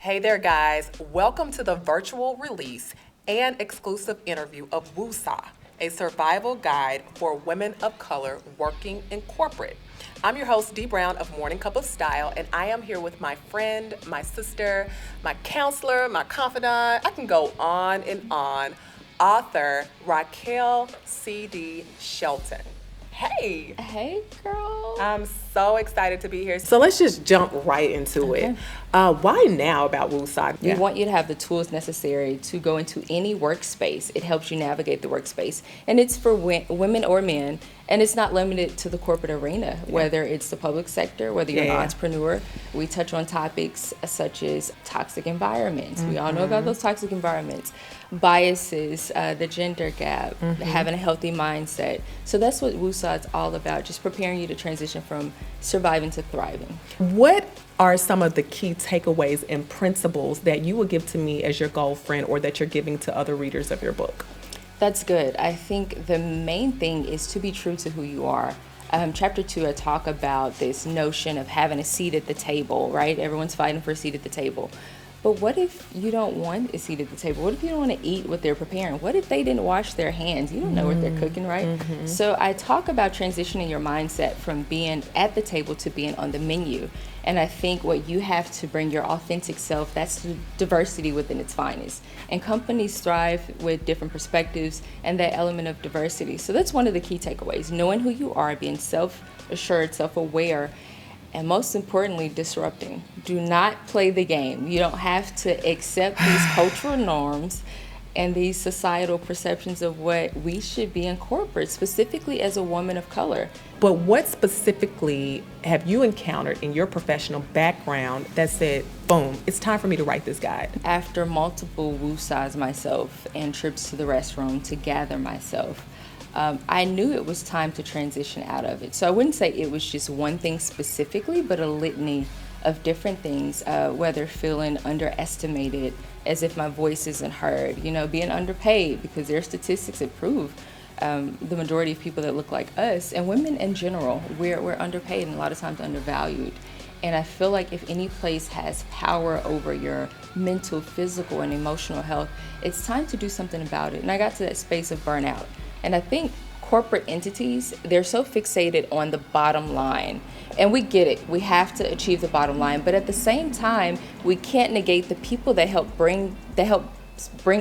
Hey there, guys. Welcome to the virtual release and exclusive interview of Woosah, a survival guide for women of color working in corporate. I'm your host, Dee Brown of Morning Cup of Style, and I am here with my friend, my sister, my counselor, my confidant. I can go on and on. Author Rahkal C.D. Shelton. Hey, Hey, girl. I'm so excited to be here. So let's just jump right into it. Why now about Woosah? We want you to have the tools necessary to go into any workspace. It helps you navigate the workspace. And it's for women or men. And it's not limited to the corporate arena, whether it's the public sector, whether you're an entrepreneur. We touch on topics such as toxic environments. We all know about those toxic environments. Biases, the gender gap, having a healthy mindset. So that's what Woosah is all about, just preparing you to transition from surviving to thriving. What are some of the key takeaways and principles that you would give to me as your girlfriend or that you're giving to other readers of your book? That's good. I think the main thing is to be true to who you are. Chapter 2, I talk about this notion of having a seat at the table, right? Everyone's fighting for a seat at the table. But what if you don't want a seat at the table? What if you don't want to eat what they're preparing? What if they didn't wash their hands? You don't know what they're cooking, right? So I talk about transitioning your mindset from being at the table to being on the menu. And I think what you have to bring your authentic self, that's the diversity within its finest. And companies thrive with different perspectives and that element of diversity. So that's one of the key takeaways, knowing who you are, being self-assured, self-aware, and most importantly, disrupting. Do not play the game. You don't have to accept these cultural norms and these societal perceptions of what we should be in corporate, specifically as a woman of color. But what specifically have you encountered in your professional background that said, boom, it's time for me to write this guide? After multiple woosahs myself and trips to the restroom to gather myself, I knew it was time to transition out of it. So I wouldn't say it was just one thing specifically, but a litany of different things, whether feeling underestimated, as if my voice isn't heard, being underpaid, because there are statistics that prove the majority of people that look like us, and women in general, we're underpaid and a lot of times undervalued. And I feel like if any place has power over your mental, physical, and emotional health, it's time to do something about it. And I got to that space of burnout. And I think corporate entities, they're so fixated on the bottom line. And we get it. We have to achieve the bottom line. But at the same time, we can't negate the people that help bring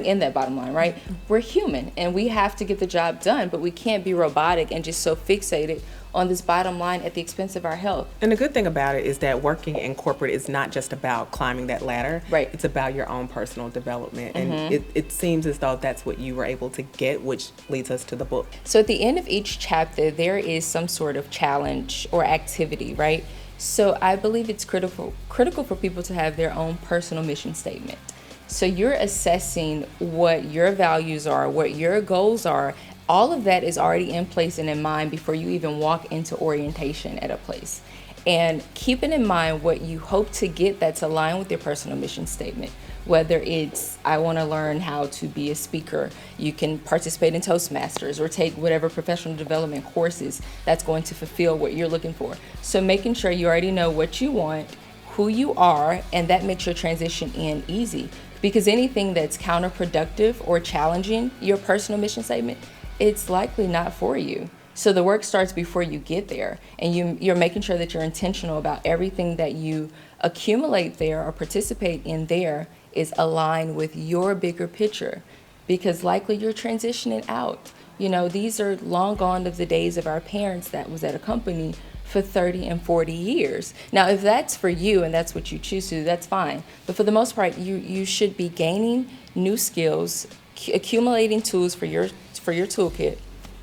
in that bottom line, right? We're human and we have to get the job done, but we can't be robotic and just so fixated on this bottom line at the expense of our health. And the good thing about it is that working in corporate is not just about climbing that ladder. Right. It's about your own personal development. And it seems as though that's what you were able to get, which leads us to the book. So at the end of each chapter, there is some sort of challenge or activity, right? So I believe it's critical for people to have their own personal mission statement. So you're assessing what your values are, what your goals are. All of that is already in place and in mind before you even walk into orientation at a place. And keeping in mind what you hope to get that's aligned with your personal mission statement. Whether it's, I want to learn how to be a speaker, you can participate in Toastmasters or take whatever professional development courses that's going to fulfill what you're looking for. So making sure you already know what you want, who you are, and that makes your transition in easy. Because anything that's counterproductive or challenging your personal mission statement, it's likely not for you. So the work starts before you get there, and you're making sure that you're intentional about everything that you accumulate there or participate in there is aligned with your bigger picture, because likely you're transitioning out. These are long gone of the days of our parents that was at a company for 30 and 40 years. Now, if that's for you and that's what you choose to do, that's fine. But for the most part, you should be gaining new skills, accumulating tools for your toolkit,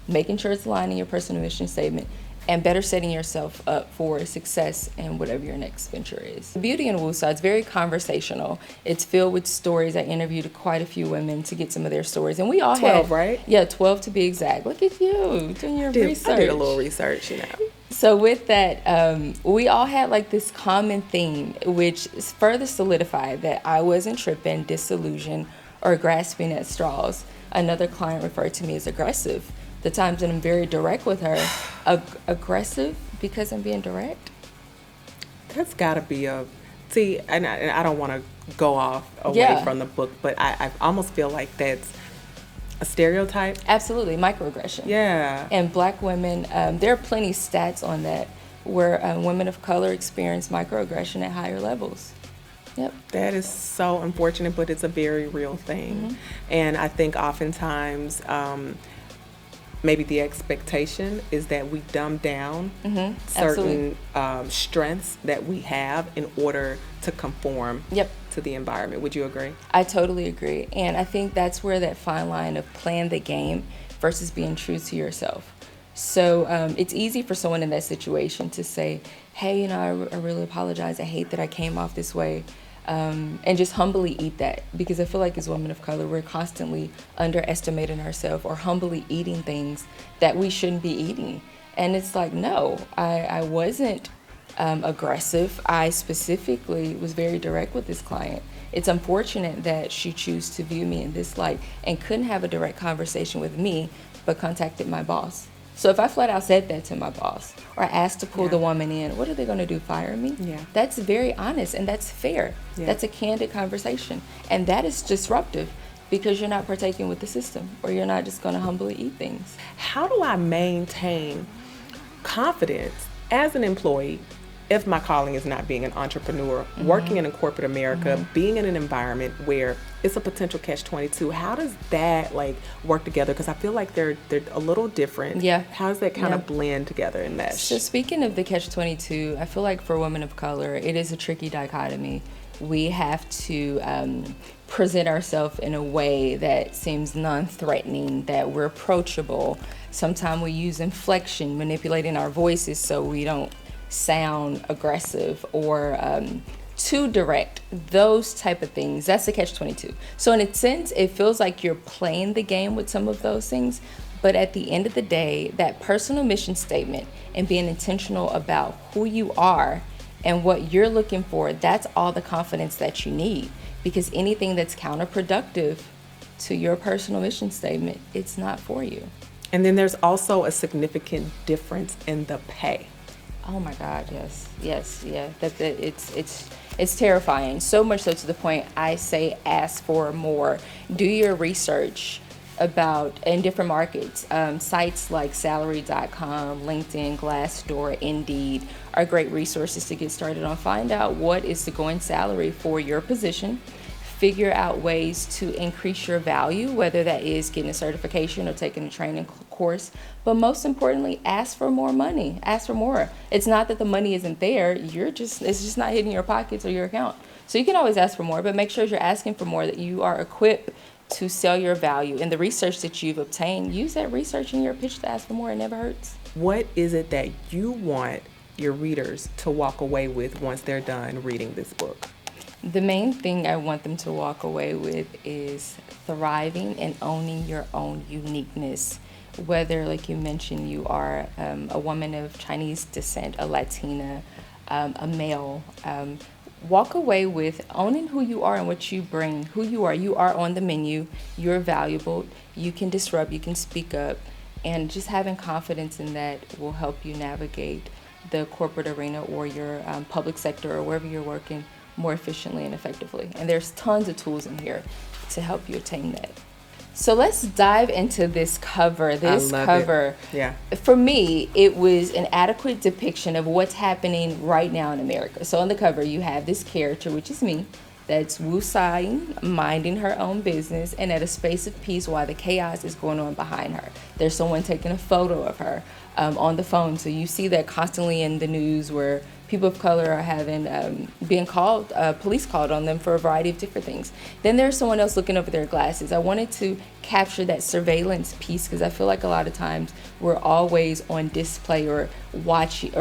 making sure it's aligned in your personal mission statement, and better setting yourself up for success in whatever your next venture is. The beauty in Woosah, it's very conversational. It's filled with stories. I interviewed quite a few women to get some of their stories. And we all 12, right? Yeah, 12 to be exact. Look at you doing your research. I did a little research, So with that, we all had like this common theme, which further solidified that I wasn't tripping, disillusioned, or grasping at straws. Another client referred to me as aggressive. The times that I'm very direct with her, aggressive because I'm being direct. That's got to be see, and I don't want to go off away from the book, but I almost feel like that's a stereotype. Absolutely, microaggression. Yeah. And Black women, there are plenty stats on that where women of color experience microaggression at higher levels. Yep. That is so unfortunate, but it's a very real thing. And I think oftentimes maybe the expectation is that we dumb down certain strengths that we have in order to conform to the environment. Would you agree? I totally agree. And I think that's where that fine line of playing the game versus being true to yourself. So it's easy for someone in that situation to say, hey, you know, I really apologize. I hate that I came off this way. And just humbly eat that, because I feel like as women of color, we're constantly underestimating ourselves or humbly eating things that we shouldn't be eating. And it's like, no, I wasn't aggressive. I specifically was very direct with this client. It's unfortunate that she chose to view me in this light and couldn't have a direct conversation with me, but contacted my boss. So if I flat out said that to my boss or asked to pull the woman in, what are they going to do, fire me? Yeah. That's very honest and that's fair. Yeah. That's a candid conversation. And that is disruptive because you're not partaking with the system, or you're not just going to humbly eat things. How do I maintain confidence as an employee if my calling is not being an entrepreneur, working in corporate America, being in an environment where it's a potential catch-22? How does that work together? Because I feel like they're a little different. Yeah. How does that kind of blend together and mesh? So speaking of the catch-22, I feel like for women of color, it is a tricky dichotomy. We have to present ourselves in a way that seems non-threatening, that we're approachable. Sometimes we use inflection, manipulating our voices so we don't sound aggressive or too direct, those type of things. That's the catch-22. So in a sense, it feels like you're playing the game with some of those things, but at the end of the day, that personal mission statement and being intentional about who you are and what you're looking for, that's all the confidence that you need, because anything that's counterproductive to your personal mission statement, it's not for you. And then there's also a significant difference in the pay. Oh my God, yes, yeah. It's terrifying. So much so to the point I say ask for more. Do your research about in different markets. Sites like salary.com, LinkedIn, Glassdoor, Indeed are great resources to get started on. Find out what is the going salary for your position. Figure out ways to increase your value, whether that is getting a certification or taking a training course. But most importantly, ask for more money. Ask for more. It's not that the money isn't there. It's just not hitting your pockets or your account. So you can always ask for more, but make sure you're asking for more, that you are equipped to sell your value. And the research that you've obtained, use that research in your pitch to ask for more. It never hurts. What is it that you want your readers to walk away with once they're done reading this book? The main thing I want them to walk away with is thriving and owning your own uniqueness. Whether, like you mentioned, you are a woman of Chinese descent, a Latina, a male, walk away with owning who you are and what you bring, who you are. You are on the menu. You're valuable. You can disrupt. You can speak up. And just having confidence in that will help you navigate the corporate arena or your public sector or wherever you're working more efficiently and effectively. And there's tons of tools in here to help you attain that. So let's dive into this cover. This cover, for me, it was an adequate depiction of what's happening right now in America. So on the cover, you have this character, which is me, that's woosahing, minding her own business, and at a space of peace while the chaos is going on behind her. There's someone taking a photo of her on the phone. So you see that constantly in the news where people of color are having being called, police called on them for a variety of different things. Then there's someone else looking over their glasses. I wanted to capture that surveillance piece because I feel like a lot of times we're always on display or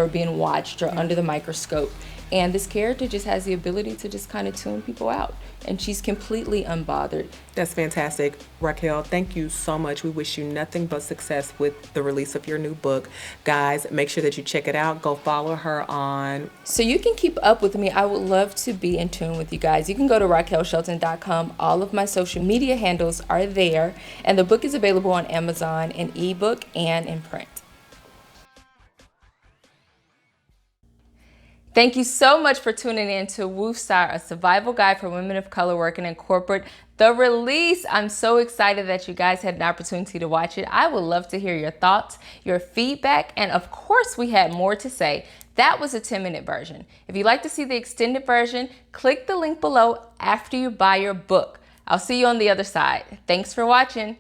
being watched or under the microscope. And this character just has the ability to just kind of tune people out. And she's completely unbothered. That's fantastic. Rahkal, thank you so much. We wish you nothing but success with the release of your new book. Guys, make sure that you check it out. Go follow her on. So you can keep up with me. I would love to be in tune with you guys. You can go to RahkalShelton.com. All of my social media handles are there. And the book is available on Amazon in ebook and in print. Thank you so much for tuning in to Woosah, a survival guide for women of color working in corporate. The release, I'm so excited that you guys had an opportunity to watch it. I would love to hear your thoughts, your feedback, and of course we had more to say. That was a 10-minute version. If you'd like to see the extended version, click the link below after you buy your book. I'll see you on the other side. Thanks for watching.